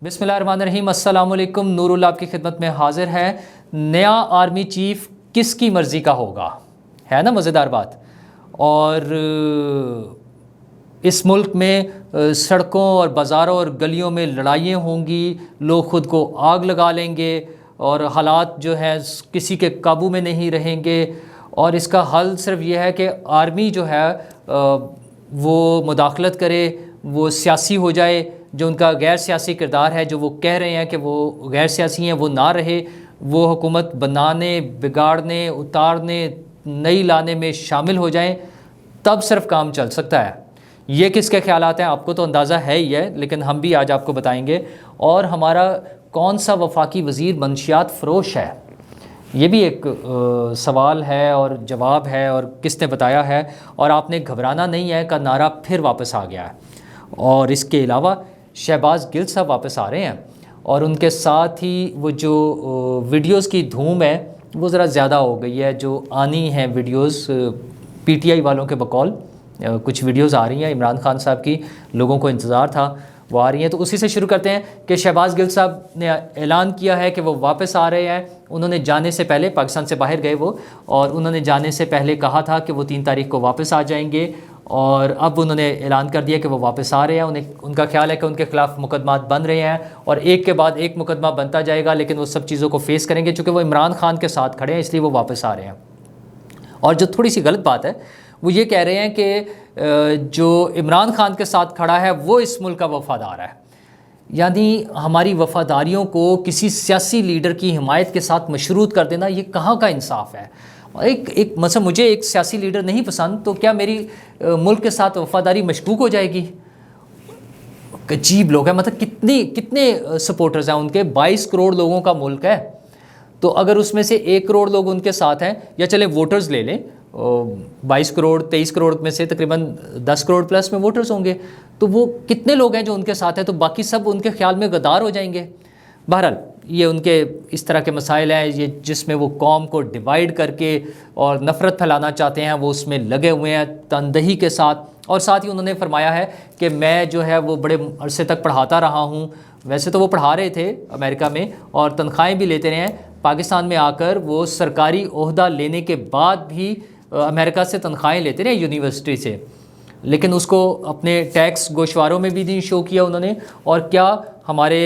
بسم اللہ الرحمن الرحیم، السلام علیکم۔ نور اللہ آپ کی خدمت میں حاضر ہے۔ نیا آرمی چیف کس کی مرضی کا ہوگا، ہے نا مزیدار بات۔ اور اس ملک میں سڑکوں اور بازاروں اور گلیوں میں لڑائیاں ہوں گی، لوگ خود کو آگ لگا لیں گے اور حالات جو ہے کسی کے قابو میں نہیں رہیں گے۔ اور اس کا حل صرف یہ ہے کہ آرمی جو ہے وہ مداخلت کرے، وہ سیاسی ہو جائے۔ جو ان کا غیر سیاسی کردار ہے، جو وہ کہہ رہے ہیں کہ وہ غیر سیاسی ہیں، وہ نہ رہے، وہ حکومت بنانے، بگاڑنے، اتارنے، نئی لانے میں شامل ہو جائیں، تب صرف کام چل سکتا ہے۔ یہ کس کے خیالات ہیں آپ کو تو اندازہ ہے ہی ہے، لیکن ہم بھی آج آپ کو بتائیں گے۔ اور ہمارا کون سا وفاقی وزیر منشیات فروش ہے، یہ بھی ایک سوال ہے اور جواب ہے، اور کس نے بتایا ہے۔ اور آپ نے گھبرانا نہیں ہے کا نعرہ پھر واپس آ گیا ہے۔ اور اس کے علاوہ شہباز گل صاحب واپس آ رہے ہیں، اور ان کے ساتھ ہی وہ جو ویڈیوز کی دھوم ہے وہ ذرا زیادہ ہو گئی ہے، جو آنی ہیں ویڈیوز پی ٹی آئی والوں کے بقول کچھ ویڈیوز آ رہی ہیں عمران خان صاحب کی، لوگوں کو انتظار تھا وہ آ رہی ہیں۔ تو اسی سے شروع کرتے ہیں کہ شہباز گل صاحب نے اعلان کیا ہے کہ وہ واپس آ رہے ہیں۔ انہوں نے جانے سے پہلے، پاکستان سے باہر گئے وہ، اور انہوں نے جانے سے پہلے کہا تھا کہ وہ 3 تاریخ کو واپس آ جائیں گے، اور اب انہوں نے اعلان کر دیا کہ وہ واپس آ رہے ہیں۔ ان کا خیال ہے کہ ان کے خلاف مقدمات بن رہے ہیں، اور ایک کے بعد ایک مقدمہ بنتا جائے گا، لیکن وہ سب چیزوں کو فیس کریں گے چونکہ وہ عمران خان کے ساتھ کھڑے ہیں، اس لیے وہ واپس آ رہے ہیں۔ اور جو تھوڑی سی غلط بات ہے وہ یہ کہہ رہے ہیں کہ جو عمران خان کے ساتھ کھڑا ہے وہ اس ملک کا وفادار ہے۔ یعنی ہماری وفاداریوں کو کسی سیاسی لیڈر کی حمایت کے ساتھ مشروط کر دینا، یہ کہاں کا انصاف ہے؟ ایک مثلا مجھے ایک سیاسی لیڈر نہیں پسند، تو کیا میری ملک کے ساتھ وفاداری مشکوک ہو جائے گی؟ عجیب لوگ ہیں، مطلب کتنے سپورٹرز ہیں ان کے؟ 22 کروڑ لوگوں کا ملک ہے، تو اگر اس میں سے 1 کروڑ لوگ ان کے ساتھ ہیں، یا چلیں ووٹرز لے لیں، 22 کروڑ 23 کروڑ میں سے تقریباً 10 کروڑ پلس میں ووٹرز ہوں گے، تو وہ کتنے لوگ ہیں جو ان کے ساتھ ہیں؟ تو باقی سب ان کے خیال میں غدار ہو جائیں گے۔ بہرحال یہ ان کے اس طرح کے مسائل ہیں، یہ جس میں وہ قوم کو ڈیوائیڈ کر کے اور نفرت پھیلانا چاہتے ہیں، وہ اس میں لگے ہوئے ہیں تندہی کے ساتھ۔ اور ساتھ ہی انہوں نے فرمایا ہے کہ میں جو ہے وہ بڑے عرصے تک پڑھاتا رہا ہوں۔ ویسے تو وہ پڑھا رہے تھے امریکہ میں اور تنخواہیں بھی لیتے رہے ہیں، پاکستان میں آ کر وہ سرکاری عہدہ لینے کے بعد بھی امریکہ سے تنخواہیں لیتے رہے یونیورسٹی سے، لیکن اس کو اپنے ٹیکس گوشواروں میں بھی نہیں شو کیا انہوں نے۔ اور کیا ہمارے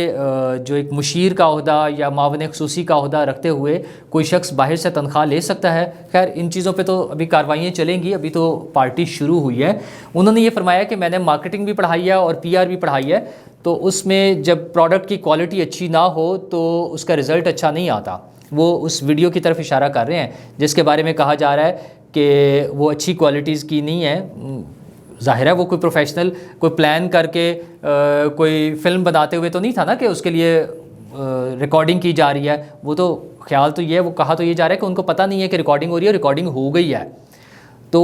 جو ایک مشیر کا عہدہ یا معاون خصوصی کا عہدہ رکھتے ہوئے کوئی شخص باہر سے تنخواہ لے سکتا ہے؟ خیر ان چیزوں پہ تو ابھی کارروائیاں چلیں گی، ابھی تو پارٹی شروع ہوئی ہے۔ انہوں نے یہ فرمایا کہ میں نے مارکیٹنگ بھی پڑھائی ہے اور PR بھی پڑھائی ہے، تو اس میں جب پروڈکٹ کی کوالٹی اچھی نہ ہو تو اس کا رزلٹ اچھا نہیں آتا۔ وہ اس ویڈیو کی طرف اشارہ کر رہے ہیں جس کے بارے میں کہا جا رہا ہے کہ وہ اچھی کوالٹیز کی نہیں ہے۔ ظاہر ہے وہ کوئی پروفیشنل کوئی پلان کر کے کوئی فلم بناتے ہوئے تو نہیں تھا نا کہ اس کے لیے ریکارڈنگ کی جا رہی ہے۔ وہ تو خیال تو یہ ہے، وہ کہا تو یہ جا رہا ہے کہ ان کو پتہ نہیں ہے کہ ریکارڈنگ ہو رہی ہے، ریکارڈنگ ہو گئی ہے۔ تو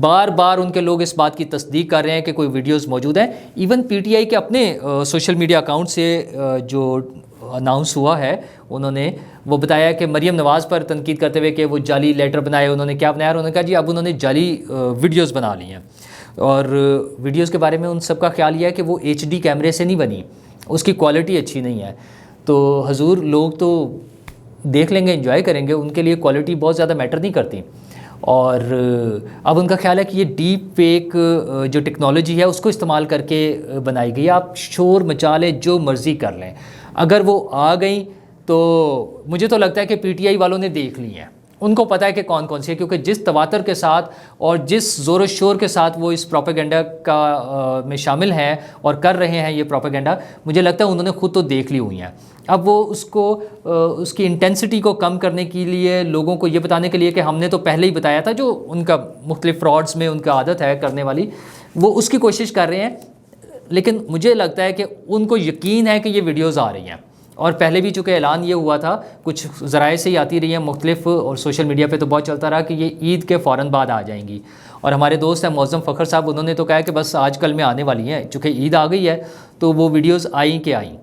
بار بار ان کے لوگ اس بات کی تصدیق کر رہے ہیں کہ کوئی ویڈیوز موجود ہیں۔ ایون PTI کے اپنے سوشل میڈیا اکاؤنٹ سے جو اناؤنس ہوا ہے، انہوں نے وہ بتایا کہ مریم نواز پر تنقید کرتے ہوئے کہ وہ جعلی لیٹر بنائے، انہوں نے کیا بنایا؟ انہوں نے کہا جی اب انہوں نے جعلی ویڈیوز بنا لی ہیں، اور ویڈیوز کے بارے میں ان سب کا خیال یہ ہے کہ وہ HD کیمرے سے نہیں بنی، اس کی کوالٹی اچھی نہیں ہے۔ تو حضور لوگ تو دیکھ لیں گے، انجوائے کریں گے، ان کے لیے کوالٹی بہت زیادہ میٹر نہیں کرتی۔ اور اب ان کا خیال ہے کہ یہ ڈیپ فیک جو ٹیکنالوجی ہے اس کو استعمال کر کے بنائی گئی ہے، آپ شور مچا لیں، جو مرضی کر لیں۔ اگر وہ آ گئیں تو مجھے تو لگتا ہے کہ PTI والوں نے دیکھ لی ہیں، ان کو پتہ ہے کہ کون کون سی ہے، کیونکہ جس تواتر کے ساتھ اور جس زور و شور کے ساتھ وہ اس پروپیگنڈا کا میں شامل ہیں اور کر رہے ہیں یہ پروپیگنڈا، مجھے لگتا ہے انہوں نے خود تو دیکھ لی ہوئی ہیں۔ اب وہ اس کی انٹینسٹی کو کم کرنے کے لیے، لوگوں کو یہ بتانے کے لیے کہ ہم نے تو پہلے ہی بتایا تھا، جو ان کا مختلف فراڈز میں ان کا عادت ہے کرنے والی، وہ اس کی کوشش کر رہے ہیں۔ لیکن مجھے لگتا ہے کہ ان کو یقین ہے کہ یہ ویڈیوز آ رہی ہیں، اور پہلے بھی چونکہ اعلان یہ ہوا تھا، کچھ ذرائع سے ہی آتی رہی ہیں مختلف، اور سوشل میڈیا پہ تو بہت چلتا رہا کہ یہ عید کے فوراً بعد آ جائیں گی۔ اور ہمارے دوست ہیں معظم فخر صاحب، انہوں نے تو کہا کہ بس آج کل میں آنے والی ہیں، چونکہ عید آ گئی ہے تو وہ ویڈیوز آئیں کہ آئیں۔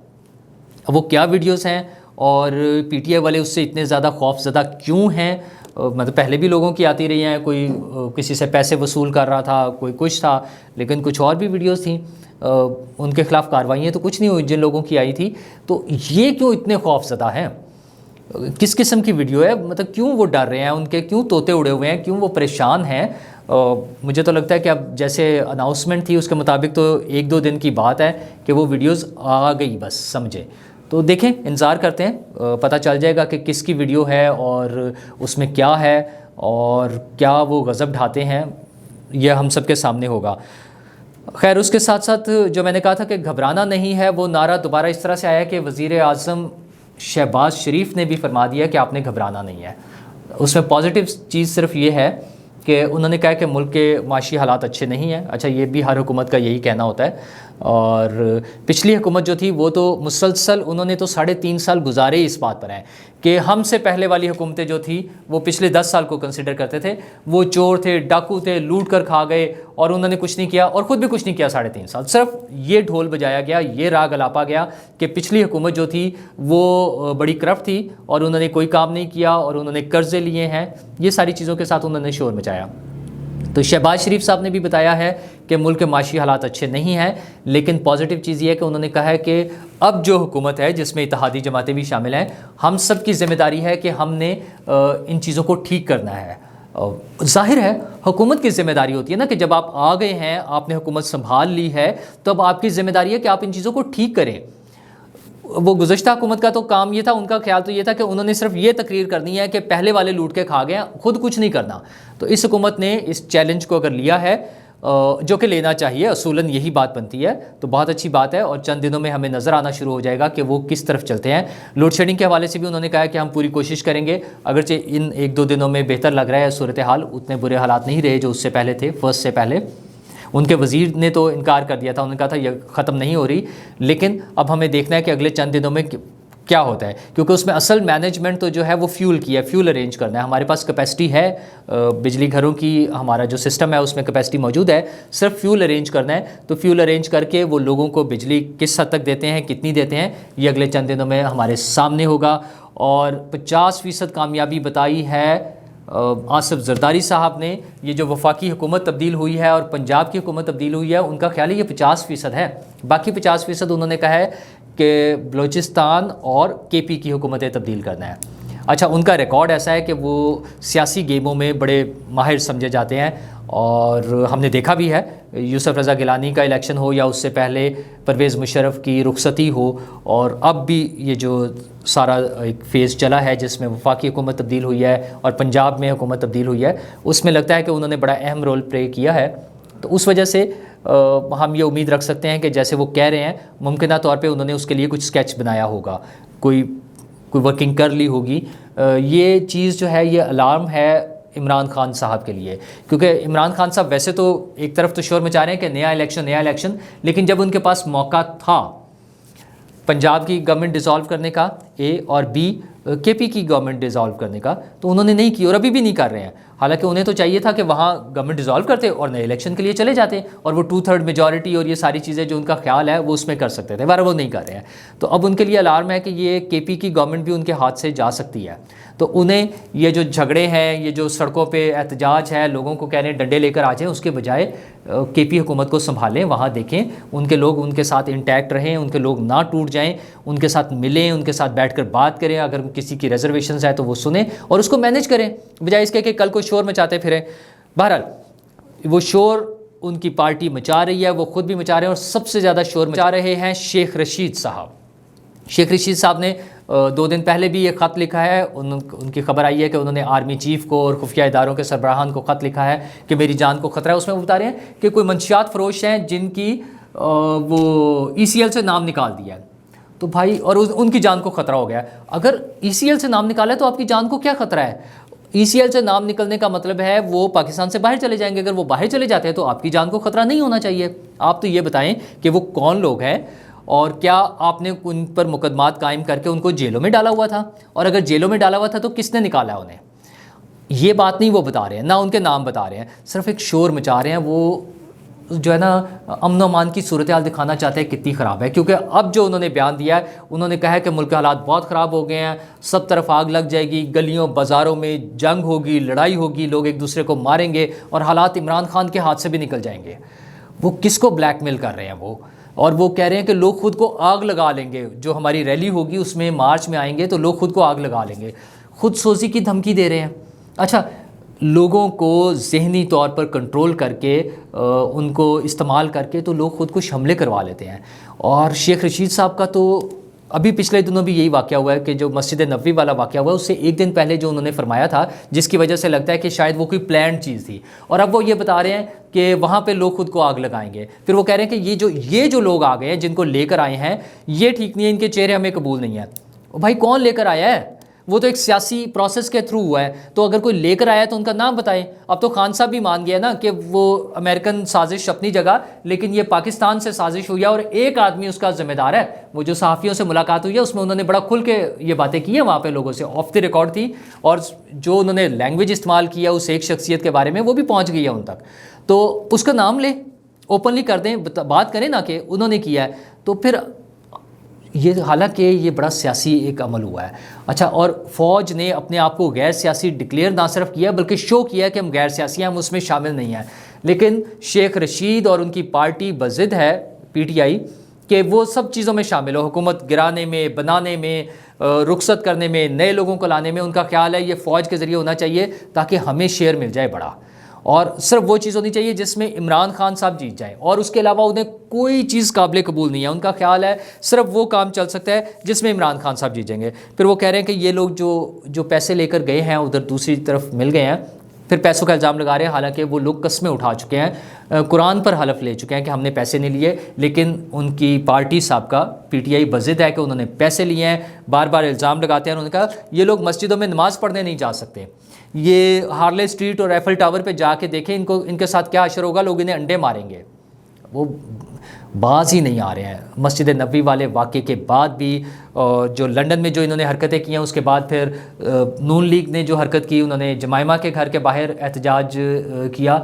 وہ کیا ویڈیوز ہیں اور PTI والے اس سے اتنے زیادہ خوف زدہ کیوں ہیں، مطلب پہلے بھی لوگوں کی آتی رہی ہیں، کوئی کسی سے پیسے وصول کر رہا تھا، کوئی کچھ تھا، لیکن کچھ اور بھی ویڈیوز تھیں ان کے خلاف کارروائیاں تو کچھ نہیں ہوئی جن لوگوں کی آئی تھی. تو یہ کیوں اتنے خوف زدہ ہیں؟ کس قسم کی ویڈیو ہے؟ مطلب کیوں وہ ڈر رہے ہیں؟ ان کے کیوں طوطے اڑے ہوئے ہیں؟ کیوں وہ پریشان ہیں؟ مجھے تو لگتا ہے کہ اب جیسے اناؤنسمنٹ تھی اس کے مطابق تو 1-2 دن کی بات ہے کہ وہ ویڈیوز آ گئی، بس سمجھے. تو دیکھیں، انتظار کرتے ہیں، پتہ چل جائے گا کہ کس کی ویڈیو ہے اور اس میں کیا ہے اور کیا وہ غضب ڈھاتے ہیں، یہ ہم سب کے سامنے ہوگا. خیر، اس کے ساتھ ساتھ جو میں نے کہا تھا کہ گھبرانا نہیں ہے، وہ نعرہ دوبارہ اس طرح سے آیا کہ وزیر اعظم شہباز شریف نے بھی فرما دیا کہ آپ نے گھبرانا نہیں ہے. اس میں پازیٹیو چیز صرف یہ ہے کہ انہوں نے کہا کہ ملک کے معاشی حالات اچھے نہیں ہیں. اچھا، یہ بھی ہر حکومت کا یہی کہنا ہوتا ہے. اور پچھلی حکومت جو تھی وہ تو مسلسل انہوں نے تو 3.5 سال گزارے اس بات پر ہیں کہ ہم سے پہلے والی حکومتیں جو تھی وہ پچھلے 10 سال کو کنسیڈر کرتے تھے، وہ چور تھے، ڈاکو تھے، لوٹ کر کھا گئے اور انہوں نے کچھ نہیں کیا اور خود بھی کچھ نہیں کیا 3.5 سال. صرف یہ ڈھول بجایا گیا، یہ راگ الاپا گیا کہ پچھلی حکومت جو تھی وہ بڑی کرپٹ تھی اور انہوں نے کوئی کام نہیں کیا اور انہوں نے قرضے لیے ہیں. یہ ساری چیزوں کے ساتھ انہوں نے شور مچایا. تو شہباز شریف صاحب نے بھی بتایا ہے کہ ملک کے معاشی حالات اچھے نہیں ہیں، لیکن پازیٹیو چیز یہ ہے کہ انہوں نے کہا ہے کہ اب جو حکومت ہے جس میں اتحادی جماعتیں بھی شامل ہیں، ہم سب کی ذمہ داری ہے کہ ہم نے ان چیزوں کو ٹھیک کرنا ہے. ظاہر ہے حکومت کی ذمہ داری ہوتی ہے نا کہ جب آپ آ گئے ہیں، آپ نے حکومت سنبھال لی ہے، تو اب آپ کی ذمہ داری ہے کہ آپ ان چیزوں کو ٹھیک کریں. وہ گزشتہ حکومت کا تو کام یہ تھا، ان کا خیال تو یہ تھا کہ انہوں نے صرف یہ تقریر کرنی ہے کہ پہلے والے لوٹ کے کھا گئے، خود کچھ نہیں کرنا. تو اس حکومت نے اس چیلنج کو اگر لیا ہے، جو کہ لینا چاہیے، اصولاً یہی بات بنتی ہے، تو بہت اچھی بات ہے. اور چند دنوں میں ہمیں نظر آنا شروع ہو جائے گا کہ وہ کس طرف چلتے ہیں. لوڈ شیڈنگ کے حوالے سے بھی انہوں نے کہا کہ ہم پوری کوشش کریں گے، اگرچہ ان 1-2 دنوں میں بہتر لگ رہا ہے صورتحال، اتنے برے حالات نہیں رہے جو اس سے پہلے تھے، فرسٹ سے پہلے. ان کے وزیر نے تو انکار کر دیا تھا، انہوں نے کہا تھا یہ ختم نہیں ہو رہی. لیکن اب ہمیں دیکھنا ہے کہ اگلے چند دنوں میں کیا ہوتا ہے، کیونکہ اس میں اصل مینجمنٹ تو جو ہے وہ فیول کی ہے، فیول ارینج کرنا ہے. ہمارے پاس کیپیسٹی ہے بجلی گھروں کی، ہمارا جو سسٹم ہے اس میں کیپیسٹی موجود ہے، صرف فیول ارینج کرنا ہے. تو فیول ارینج کر کے وہ لوگوں کو بجلی کس حد تک دیتے ہیں، کتنی دیتے ہیں، یہ اگلے چند دنوں میں ہمارے سامنے ہوگا. اور 50% کامیابی بتائی ہے آصف زرداری صاحب نے. یہ جو وفاقی حکومت تبدیل ہوئی ہے اور پنجاب کی حکومت تبدیل ہوئی ہے، ان کا خیال ہے یہ 50% ہے. باقی 50% انہوں نے کہا ہے کہ بلوچستان اور KP کی حکومتیں تبدیل کرنا ہے. اچھا، ان کا ریکارڈ ایسا ہے کہ وہ سیاسی گیموں میں بڑے ماہر سمجھے جاتے ہیں اور ہم نے دیکھا بھی ہے، یوسف رضا گیلانی کا الیکشن ہو یا اس سے پہلے پرویز مشرف کی رخصتی ہو، اور اب بھی یہ جو سارا ایک فیز چلا ہے جس میں وفاقی حکومت تبدیل ہوئی ہے اور پنجاب میں حکومت تبدیل ہوئی ہے، اس میں لگتا ہے کہ انہوں نے بڑا اہم رول پلے کیا ہے. تو اس وجہ سے ہم یہ امید رکھ سکتے ہیں کہ جیسے وہ کہہ رہے ہیں، ممکنہ طور پہ انہوں نے اس کے لیے کچھ اسکیچ بنایا ہوگا، کوئی ورکنگ کر لی ہوگی. یہ چیز جو ہے یہ الارم ہے عمران خان صاحب کے لیے، کیونکہ عمران خان صاحب ویسے تو ایک طرف تو شور مچا رہے ہیں کہ نیا الیکشن، لیکن جب ان کے پاس موقع تھا پنجاب کی گورنمنٹ ڈیزالو کرنے کا، A اور B KP کی گورنمنٹ ڈیزالو کرنے کا، تو انہوں نے نہیں کی اور ابھی بھی نہیں کر رہے ہیں. حالانکہ انہیں تو چاہیے تھا کہ وہاں گورنمنٹ ڈیزالو کرتے اور نئے الیکشن کے لیے چلے جاتے اور وہ 2/3 میجورٹی اور یہ ساری چیزیں جو ان کا خیال ہے وہ اس میں کر سکتے تھے، بارہ وہ نہیں کر رہے ہیں. تو اب ان کے لیے الارم ہے کہ یہ KP کی گورنمنٹ بھی ان کے ہاتھ سے جا سکتی ہے. تو انہیں یہ جو جھگڑے ہیں، یہ جو سڑکوں پہ احتجاج ہے، لوگوں کو کہہ رہے ہیں ڈنڈے لے کر آ جائیں، اس کے بجائے KP حکومت کو سنبھالیں، وہاں دیکھیں ان کے لوگ ان کے ساتھ انٹیکٹ رہیں، ان کے لوگ نہ ٹوٹ جائیں، ان کے ساتھ ملیں، ان کے ساتھ بیٹھ کر بات کریں، اگر کسی کی ریزرویشنز ہے تو وہ سنیں اور اس کو مینیج کریں، بجائے اس کے کہ کل کو شور مچاتے پھریں. بہرحال وہ شور ان کی پارٹی مچا رہی ہے، وہ خود بھی مچا رہے ہیں، اور سب سے زیادہ شور مچا رہے ہیں شیخ رشید صاحب. شیخ رشید صاحب نے 2 دن پہلے بھی ایک خط لکھا ہے. ان کی خبر آئی ہے کہ انہوں نے آرمی چیف کو اور خفیہ اداروں کے سربراہان کو خط لکھا ہے کہ میری جان کو خطرہ ہے. اس میں وہ بتا رہے ہیں کہ کوئی منشیات فروش ہیں جن کی وہ ECL سے نام نکال دیا ہے، تو بھائی اور ان کی جان کو خطرہ ہو گیا. اگر ECL سے نام نکالا ہے تو آپ کی جان کو کیا خطرہ ہے؟ ECL سے نام نکلنے کا مطلب ہے وہ پاکستان سے باہر چلے جائیں گے. اگر وہ باہر چلے جاتے ہیں تو آپ کی جان کو خطرہ نہیں ہونا چاہیے. آپ تو یہ بتائیں کہ وہ کون لوگ ہیں اور کیا آپ نے ان پر مقدمات قائم کر کے ان کو جیلوں میں ڈالا ہوا تھا؟ اور اگر جیلوں میں ڈالا ہوا تھا تو کس نے نکالا انہیں؟ یہ بات نہیں وہ بتا رہے ہیں، نہ ان کے نام بتا رہے ہیں، صرف ایک شور مچا رہے ہیں. وہ جو ہے نا امن و امان کی صورتحال دکھانا چاہتے ہیں کتنی خراب ہے، کیونکہ اب جو انہوں نے بیان دیا ہے، انہوں نے کہا ہے کہ ملک کے حالات بہت خراب ہو گئے ہیں، سب طرف آگ لگ جائے گی، گلیوں بازاروں میں جنگ ہوگی، لڑائی ہوگی، لوگ ایک دوسرے کو ماریں گے اور حالات عمران خان کے ہاتھ سے بھی نکل جائیں گے۔ وہ کس کو بلیک میل کر رہے ہیں وہ؟ اور وہ کہہ رہے ہیں کہ لوگ خود کو آگ لگا لیں گے، جو ہماری ریلی ہوگی اس میں مارچ میں آئیں گے تو لوگ خود کو آگ لگا لیں گے، خود سوزی کی دھمکی دے رہے ہیں۔ اچھا، لوگوں کو ذہنی طور پر کنٹرول کر کے ان کو استعمال کر کے تو لوگ خودکش حملے کروا لیتے ہیں۔ اور شیخ رشید صاحب کا تو ابھی پچھلے دنوں بھی یہی واقعہ ہوا ہے کہ جو مسجد نبوی والا واقعہ ہوا ہے اس سے ایک دن پہلے جو انہوں نے فرمایا تھا، جس کی وجہ سے لگتا ہے کہ شاید وہ کوئی پلانڈ چیز تھی، اور اب وہ یہ بتا رہے ہیں کہ وہاں پہ لوگ خود کو آگ لگائیں گے۔ پھر وہ کہہ رہے ہیں کہ یہ جو لوگ آ گئے ہیں جن کو لے کر آئے ہیں یہ ٹھیک نہیں ہے، ان کے چہرے ہمیں قبول نہیں ہیں۔ بھائی کون لے کر آیا ہے؟ وہ تو ایک سیاسی پروسیس کے تھرو ہوا ہے، تو اگر کوئی لے کر آیا تو ان کا نام بتائیں۔ اب تو خان صاحب بھی مان گیا نا کہ وہ امریکن سازش اپنی جگہ، لیکن یہ پاکستان سے سازش ہوئی ہے اور ایک آدمی اس کا ذمہ دار ہے۔ وہ جو صحافیوں سے ملاقات ہوئی ہے اس میں انہوں نے بڑا کھل کے یہ باتیں کی ہیں، وہاں پہ لوگوں سے آف دی ریکارڈ تھی، اور جو انہوں نے لینگویج استعمال کیا اس ایک شخصیت کے بارے میں وہ بھی پہنچ گئی ہے ان تک، تو اس کا نام لیں، اوپنلی کر دیں، بات کریں نا کہ انہوں نے کیا ہے۔ تو پھر یہ حالانکہ یہ بڑا سیاسی ایک عمل ہوا ہے۔ اچھا، اور فوج نے اپنے آپ کو غیر سیاسی ڈکلیئر نہ صرف کیا بلکہ شو کیا کہ ہم غیر سیاسی ہیں، ہم اس میں شامل نہیں ہیں، لیکن شیخ رشید اور ان کی پارٹی بضد ہے پی ٹی آئی کہ وہ سب چیزوں میں شامل ہو، حکومت گرانے میں، بنانے میں، رخصت کرنے میں، نئے لوگوں کو لانے میں۔ ان کا خیال ہے یہ فوج کے ذریعے ہونا چاہیے تاکہ ہمیں شیئر مل جائے بڑا، اور صرف وہ چیز ہونی چاہیے جس میں عمران خان صاحب جیت جائیں، اور اس کے علاوہ انہیں کوئی چیز قابل قبول نہیں ہے۔ ان کا خیال ہے صرف وہ کام چل سکتا ہے جس میں عمران خان صاحب جیت جائیں گے۔ پھر وہ کہہ رہے ہیں کہ یہ لوگ جو پیسے لے کر گئے ہیں ادھر دوسری طرف مل گئے ہیں، پھر پیسوں کا الزام لگا رہے ہیں، حالانکہ وہ لوگ قسمیں اٹھا چکے ہیں، قرآن پر حلف لے چکے ہیں کہ ہم نے پیسے نہیں لیے، لیکن ان کی پارٹی صاحب کا پی ٹی آئی بضد ہے کہ انہوں نے پیسے لیے ہیں، بار بار الزام لگاتے ہیں۔ انہوں نے کہا یہ لوگ مسجدوں میں نماز پڑھنے نہیں جا سکتے، یہ ہارلے اسٹریٹ اور ایفل ٹاور پہ جا کے دیکھیں ان کے ساتھ کیا اشر ہوگا، لوگ انہیں انڈے ماریں گے۔ وہ باز ہی نہیں آ رہے ہیں۔ مسجد نبوی والے واقعے کے بعد بھی جو لنڈن میں جو انہوں نے حرکتیں کی ہیں، اس کے بعد پھر نون لیگ نے جو حرکت کی، انہوں نے جمائمہ کے گھر کے باہر احتجاج کیا۔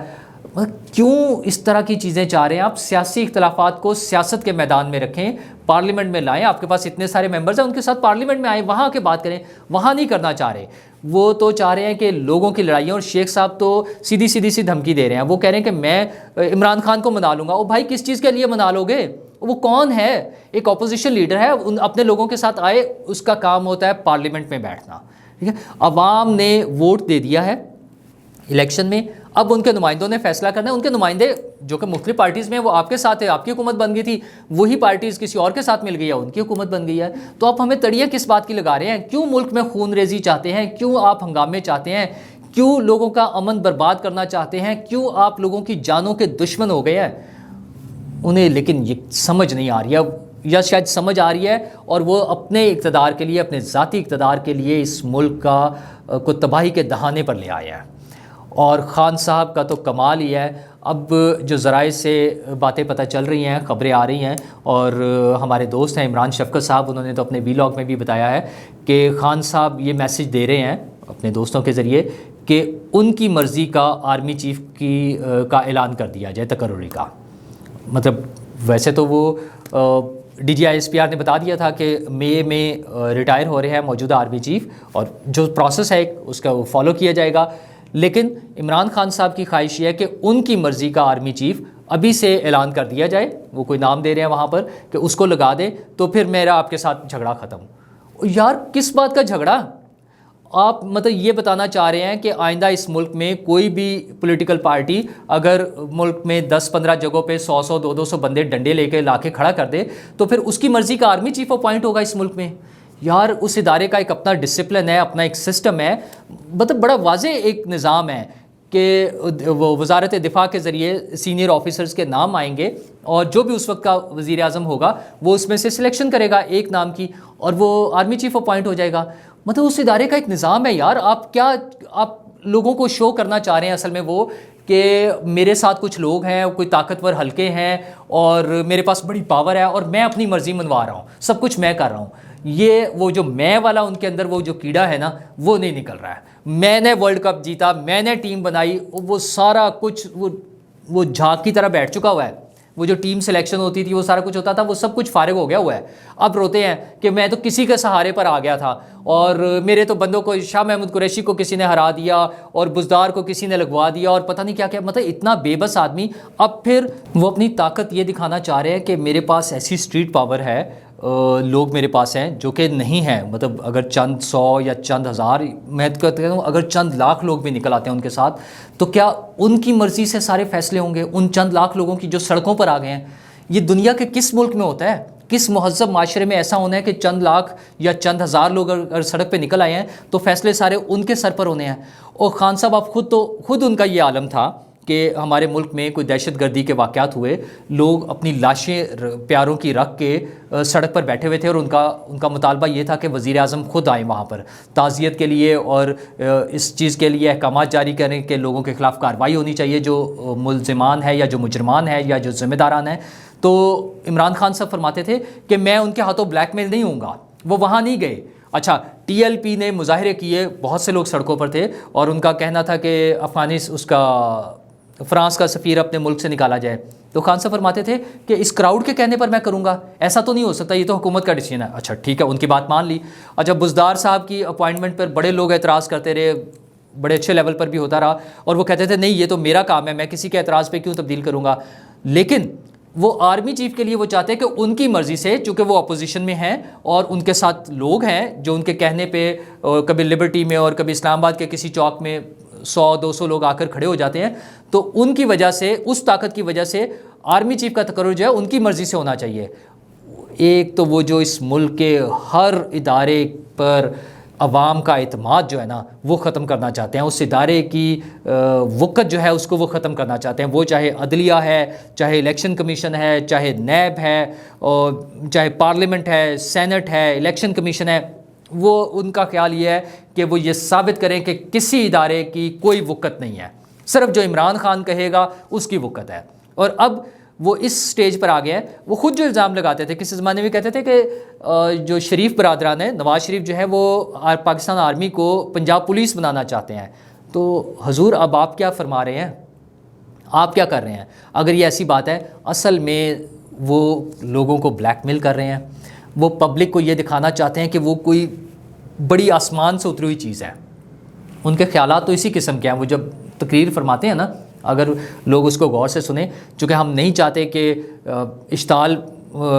کیوں اس طرح کی چیزیں چاہ رہے ہیں آپ؟ سیاسی اختلافات کو سیاست کے میدان میں رکھیں، پارلیمنٹ میں لائیں، آپ کے پاس اتنے سارے ممبرز ہیں، ان کے ساتھ پارلیمنٹ میں آئیں، وہاں آ کے بات کریں۔ وہاں نہیں کرنا چاہ رہے، وہ تو چاہ رہے ہیں کہ لوگوں کی لڑائیاں، اور شیخ صاحب تو سیدھی سی دھمکی دے رہے ہیں۔ وہ کہہ رہے ہیں کہ میں عمران خان کو منا لوں گا۔ او بھائی کس چیز کے لیے منا لو گے؟ وہ کون ہے؟ ایک اپوزیشن لیڈر ہے، اپنے لوگوں کے ساتھ آئے، اس کا کام ہوتا ہے پارلیمنٹ میں بیٹھنا، ٹھیک ہے؟ عوام نے ووٹ دے دیا ہے الیکشن میں، اب ان کے نمائندوں نے فیصلہ کرنا ہے۔ ان کے نمائندے جو کہ مختلف پارٹیز میں، وہ آپ کے ساتھ ہے، آپ کی حکومت بن گئی تھی، وہی پارٹیز کسی اور کے ساتھ مل گئی ہے، ان کی حکومت بن گئی ہے۔ تو آپ ہمیں تڑیے کس بات کی لگا رہے ہیں؟ کیوں ملک میں خون ریزی چاہتے ہیں؟ کیوں آپ ہنگامے چاہتے ہیں؟ کیوں لوگوں کا امن برباد کرنا چاہتے ہیں؟ کیوں آپ لوگوں کی جانوں کے دشمن ہو گئے ہیں؟ انہیں لیکن یہ سمجھ نہیں آ رہی ہے، یا شاید سمجھ آ رہی ہے، اور وہ اپنے اقتدار کے لیے، اپنے ذاتی اقتدار کے لیے اس ملک کو تباہی کے دہانے پر لے آیا ہے۔ اور خان صاحب کا تو کمال ہی ہے۔ اب جو ذرائع سے باتیں پتہ چل رہی ہیں، خبریں آ رہی ہیں، اور ہمارے دوست ہیں عمران شفقت صاحب، انہوں نے تو اپنے وی لاگ میں بھی بتایا ہے کہ خان صاحب یہ میسج دے رہے ہیں اپنے دوستوں کے ذریعے کہ ان کی مرضی کا آرمی چیف کا اعلان کر دیا جائے، تقرری کا۔ مطلب ویسے تو وہ D G I S P R نے بتا دیا تھا کہ مئی میں ریٹائر ہو رہے ہیں موجودہ آرمی چیف، اور جو پروسیس ہے اس کا وہ فالو کیا جائے گا، لیکن عمران خان صاحب کی خواہش یہ ہے کہ ان کی مرضی کا آرمی چیف ابھی سے اعلان کر دیا جائے۔ وہ کوئی نام دے رہے ہیں وہاں پر کہ اس کو لگا دیں، تو پھر میرا آپ کے ساتھ جھگڑا ختم۔ یار کس بات کا جھگڑا؟ آپ مطلب یہ بتانا چاہ رہے ہیں کہ آئندہ اس ملک میں کوئی بھی پولیٹیکل پارٹی اگر ملک میں 10-15 جگہوں پہ 100 200 بندے ڈنڈے لے کے لا کے کھڑا کر دے تو پھر اس کی مرضی کا آرمی چیف اپوائنٹ ہوگا اس ملک میں؟ یار اس ادارے کا ایک اپنا ڈسپلن ہے، اپنا ایک سسٹم ہے، مطلب بڑا واضح ایک نظام ہے کہ وہ وزارت دفاع کے ذریعے سینئر آفیسرز کے نام آئیں گے، اور جو بھی اس وقت کا وزیر اعظم ہوگا وہ اس میں سے سلیکشن کرے گا ایک نام کی، اور وہ آرمی چیف اپوائنٹ ہو جائے گا۔ مطلب اس ادارے کا ایک نظام ہے یار۔ آپ لوگوں کو شو کرنا چاہ رہے ہیں اصل میں وہ کہ میرے ساتھ کچھ لوگ ہیں، کوئی طاقتور حلقے ہیں، اور میرے پاس بڑی پاور ہے، اور میں اپنی مرضی منوا رہا ہوں، سب کچھ میں کر رہا ہوں۔ یہ وہ جو میں والا ان کے اندر وہ جو کیڑا ہے نا، وہ نہیں نکل رہا ہے۔ میں نے ورلڈ کپ جیتا، میں نے ٹیم بنائی، وہ سارا کچھ وہ وہ جھاگ کی طرح بیٹھ چکا ہوا ہے. وہ جو ٹیم سلیکشن ہوتی تھی، وہ سارا کچھ ہوتا تھا، وہ سب کچھ فارغ ہو گیا ہوا ہے. اب روتے ہیں کہ میں تو کسی کے سہارے پر آ گیا تھا، اور میرے تو بندوں کو، شاہ محمود قریشی کو کسی نے ہرا دیا اور بزدار کو کسی نے لگوا دیا اور پتہ نہیں کیا کیا. مطلب اتنا بے بس آدمی. اب پھر وہ اپنی طاقت یہ دکھانا چاہ رہے ہیں کہ میرے پاس ایسی اسٹریٹ پاور ہے، لوگ میرے پاس ہیں جو کہ نہیں ہیں. مطلب اگر چند 100 یا چند ہزار، میں کہتا ہوں اگر چند لاکھ لوگ بھی نکل آتے ہیں ان کے ساتھ، تو کیا ان کی مرضی سے سارے فیصلے ہوں گے؟ ان چند لاکھ لوگوں کی جو سڑکوں پر آ گئے ہیں. یہ دنیا کے کس ملک میں ہوتا ہے؟ کس مہذب معاشرے میں ایسا ہونا ہے کہ چند لاکھ یا چند ہزار لوگ اگر سڑک پہ نکل آئے ہیں تو فیصلے سارے ان کے سر پر ہونے ہیں؟ اور خان صاحب آپ خود ان کا یہ عالم تھا کہ ہمارے ملک میں کوئی دہشت گردی کے واقعات ہوئے، لوگ اپنی لاشیں پیاروں کی رکھ کے سڑک پر بیٹھے ہوئے تھے، اور ان کا مطالبہ یہ تھا کہ وزیر اعظم خود آئیں وہاں پر تعزیت کے لیے اور اس چیز کے لیے احکامات جاری کریں کہ لوگوں کے خلاف کارروائی ہونی چاہیے جو ملزمان ہے یا جو مجرمان ہے یا جو ذمہ داران ہیں. تو عمران خان صاحب فرماتے تھے کہ میں ان کے ہاتھوں بلیک میل نہیں ہوں گا. وہ وہاں نہیں گئے. اچھا، ٹی ایل پی نے مظاہرے کیے، بہت سے لوگ سڑکوں پر تھے، اور ان کا کہنا تھا کہ فرانس کا سفیر اپنے ملک سے نکالا جائے. تو خان صاحب فرماتے تھے کہ اس کراؤڈ کے کہنے پر میں کروں گا، ایسا تو نہیں ہو سکتا، یہ تو حکومت کا ڈیسیژن ہے. اچھا ٹھیک ہے، ان کی بات مان لی. اچھا، بزدار صاحب کی اپوائنٹمنٹ پر بڑے لوگ اعتراض کرتے رہے، بڑے اچھے لیول پر بھی ہوتا رہا، اور وہ کہتے تھے نہیں یہ تو میرا کام ہے، میں کسی کے اعتراض پہ کیوں تبدیل کروں گا. لیکن وہ آرمی چیف کے لیے وہ چاہتے ہیں کہ ان کی مرضی سے، چونکہ وہ اپوزیشن میں ہیں اور ان کے ساتھ لوگ ہیں جو ان کے کہنے پہ کبھی لبرٹی میں اور کبھی اسلام آباد کے کسی چوک میں 100-200 لوگ آ کر کھڑے ہو جاتے ہیں، تو ان کی وجہ سے، اس طاقت کی وجہ سے آرمی چیف کا تقرر جو ہے ان کی مرضی سے ہونا چاہیے. ایک تو وہ جو اس ملک کے ہر ادارے پر عوام کا اعتماد جو ہے نا وہ ختم کرنا چاہتے ہیں، اس ادارے کی وقت جو ہے اس کو وہ ختم کرنا چاہتے ہیں. وہ چاہے عدلیہ ہے، چاہے الیکشن کمیشن ہے، چاہے نیب ہے، اور چاہے پارلیمنٹ ہے، سینٹ ہے، الیکشن کمیشن ہے. وہ ان کا خیال یہ ہے کہ وہ یہ ثابت کریں کہ کسی ادارے کی کوئی وقت نہیں ہے، صرف جو عمران خان کہے گا اس کی وقت ہے. اور اب وہ اس سٹیج پر آ گئے ہیں. وہ خود جو الزام لگاتے تھے، کسی زمانے میں کہتے تھے کہ جو شریف برادران ہیں، نواز شریف جو ہے وہ پاکستان آرمی کو پنجاب پولیس بنانا چاہتے ہیں. تو حضور اب آپ کیا فرما رہے ہیں؟ آپ کیا کر رہے ہیں اگر یہ ایسی بات ہے؟ اصل میں وہ لوگوں کو بلیک میل کر رہے ہیں. وہ پبلک کو یہ دکھانا چاہتے ہیں کہ وہ کوئی بڑی آسمان سے اتری ہوئی چیز ہے. ان کے خیالات تو اسی قسم کے ہیں. وہ جب تقریر فرماتے ہیں نا، اگر لوگ اس کو غور سے سنیں، چونکہ ہم نہیں چاہتے کہ اشتعال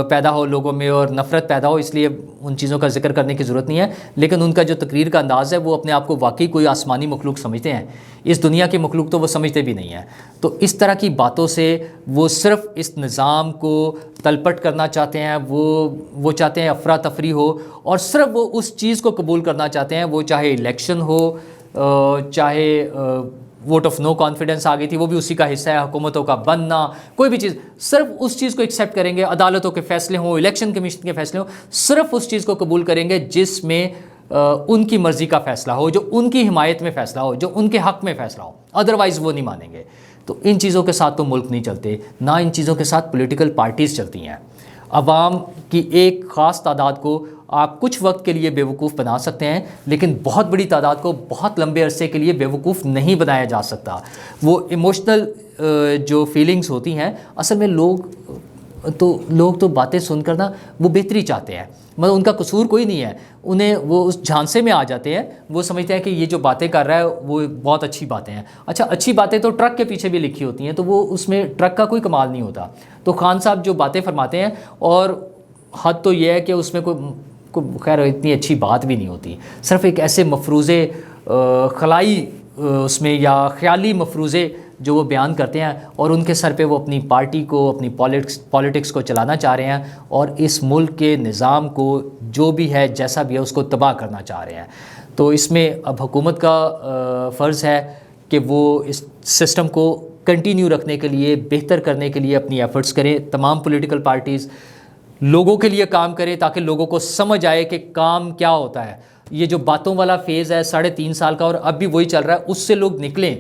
پیدا ہو لوگوں میں اور نفرت پیدا ہو، اس لیے ان چیزوں کا ذکر کرنے کی ضرورت نہیں ہے. لیکن ان کا جو تقریر کا انداز ہے، وہ اپنے آپ کو واقعی کوئی آسمانی مخلوق سمجھتے ہیں. اس دنیا کی مخلوق تو وہ سمجھتے بھی نہیں ہیں. تو اس طرح کی باتوں سے وہ صرف اس نظام کو تلپٹ کرنا چاہتے ہیں. وہ چاہتے ہیں افراتفری ہو، اور صرف وہ اس چیز کو قبول کرنا چاہتے ہیں، وہ چاہے الیکشن ہو، چاہے ووٹ آف نو کانفیڈنس آ گئی تھی، وہ بھی اسی کا حصہ ہے، حکومتوں کا بننا، کوئی بھی چیز، صرف اس چیز کو ایکسیپٹ کریں گے. عدالتوں کے فیصلے ہوں، الیکشن کمیشن کے فیصلے ہوں، صرف اس چیز کو قبول کریں گے جس میں ان کی مرضی کا فیصلہ ہو، جو ان کی حمایت میں فیصلہ ہو، جو ان کے حق میں فیصلہ ہو. ادروائز وہ نہیں مانیں گے. تو ان چیزوں کے ساتھ تو ملک نہیں چلتے، نہ ان چیزوں کے ساتھ پولیٹیکل پارٹیز چلتی ہیں. عوام کی ایک خاص تعداد کو آپ کچھ وقت کے لیے بیوقوف بنا سکتے ہیں، لیکن بہت بڑی تعداد کو بہت لمبے عرصے کے لیے بیوقوف نہیں بنایا جا سکتا. وہ ایموشنل جو فیلنگز ہوتی ہیں، اصل میں لوگ تو باتیں سن کر نا وہ بہتری چاہتے ہیں. مطلب ان کا قصور کوئی نہیں ہے، انہیں وہ اس جھانسے میں آ جاتے ہیں. وہ سمجھتے ہیں کہ یہ جو باتیں کر رہا ہے وہ بہت اچھی باتیں ہیں. اچھا، اچھی باتیں تو ٹرک کے پیچھے بھی لکھی ہوتی ہیں، تو وہ اس میں ٹرک کا کوئی کمال نہیں ہوتا. تو خان صاحب جو باتیں فرماتے ہیں، اور حد تو یہ ہے کہ اس میں کوئی خیر اتنی اچھی بات بھی نہیں ہوتی، صرف ایک ایسے مفروضے خلائی اس میں یا خیالی مفروضے جو وہ بیان کرتے ہیں، اور ان کے سر پہ وہ اپنی پارٹی کو، اپنی پالیٹکس کو چلانا چاہ رہے ہیں، اور اس ملک کے نظام کو جو بھی ہے جیسا بھی ہے اس کو تباہ کرنا چاہ رہے ہیں. تو اس میں اب حکومت کا فرض ہے کہ وہ اس سسٹم کو کنٹینیو رکھنے کے لیے، بہتر کرنے کے لیے اپنی ایفرٹس کریں. تمام پولیٹیکل پارٹیز لوگوں کے لیے کام کریں تاکہ لوگوں کو سمجھ آئے کہ کام کیا ہوتا ہے. یہ جو باتوں والا فیز ہے 3.5 سال کا، اور اب بھی وہی چل رہا ہے، اس سے لوگ نکلیں.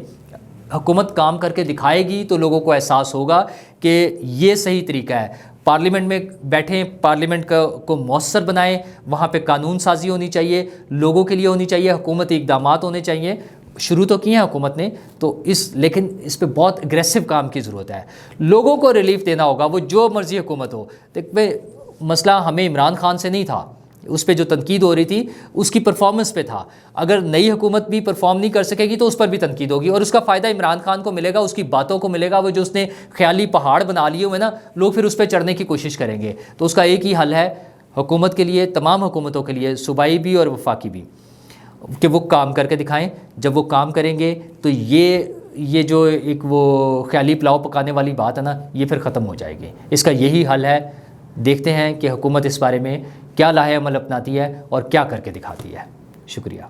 حکومت کام کر کے دکھائے گی تو لوگوں کو احساس ہوگا کہ یہ صحیح طریقہ ہے. پارلیمنٹ میں بیٹھیں، پارلیمنٹ کو مؤثر بنائیں، وہاں پہ قانون سازی ہونی چاہیے، لوگوں کے لیے ہونی چاہیے، حکومتی اقدامات ہونے چاہیے. شروع تو کیا ہے حکومت نے تو لیکن اس پہ بہت اگریسو کام کی ضرورت ہے. لوگوں کو ریلیف دینا ہوگا, وہ جو مرضی حکومت ہو. دیکھ مسئلہ ہمیں عمران خان سے نہیں تھا, اس پہ جو تنقید ہو رہی تھی اس کی پرفارمنس پہ تھا. اگر نئی حکومت بھی پرفارم نہیں کر سکے گی تو اس پر بھی تنقید ہوگی, اور اس کا فائدہ عمران خان کو ملے گا, اس کی باتوں کو ملے گا. وہ جو اس نے خیالی پہاڑ بنا لیے ہوئے نا, لوگ پھر اس پہ چڑھنے کی کوشش کریں گے. تو اس کا ایک ہی حل ہے حکومت کے لیے, تمام حکومتوں کے لیے, صوبائی بھی اور وفاقی بھی, کہ وہ کام کر کے دکھائیں. جب وہ کام کریں گے تو یہ جو ایک وہ خیالی پلاؤ پکانے والی بات ہے نا, یہ پھر ختم ہو جائے گی. اس کا یہی حل ہے. دیکھتے ہیں کہ حکومت اس بارے میں کیا لاہے عمل اپناتی ہے اور کیا کر کے دکھاتی ہے. شکریہ.